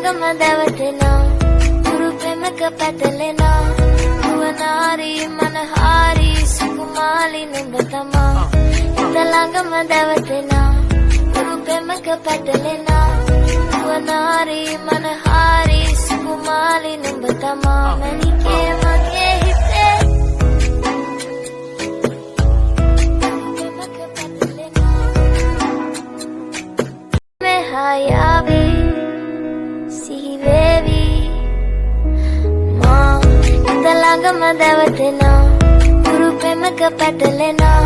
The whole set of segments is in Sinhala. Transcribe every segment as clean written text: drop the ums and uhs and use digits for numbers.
ළඟම දැවටෙනා ගුරු පෙමක පැටලෙනා නුවනාරි මනහාරි සුකුමාලි නුඹ තමා හිත ළඟම දැවටෙනා ගුරු පෙමක පැටලෙනා නුවනාරි මනහාරි සුකුමාලි නුඹ තමා මණිකේ මගේ හිතේ පෙමක පැටලෙනා මෙහායාවි ළඟම දැවටෙනා ගුරු පෙමක පැටලෙනා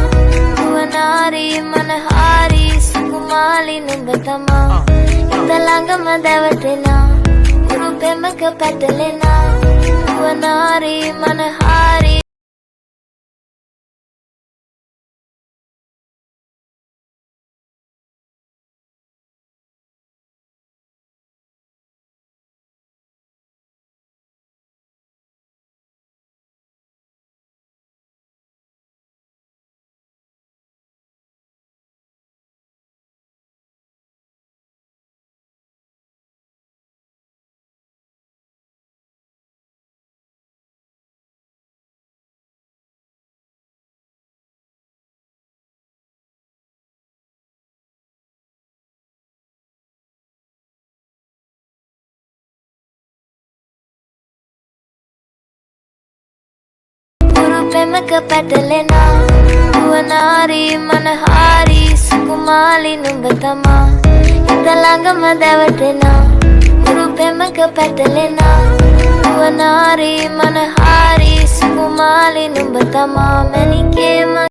නුවනාරි මනහාරි සුකුමාලි නුඹ තමා හිත ළඟම දැවටෙනා ගුරු පෙමක පැටලෙනා නුවනාරි මනහාරි පෙමක පැටලෙනා නුවනාරි මනහාරි සුකුමාලි නුඹ තමා හිත ළඟම දැවටෙනා ගුරු පෙමක පැටලෙනා නුවනාරි මනහාරි සුකුමාලි නුඹ තමා මණිකේ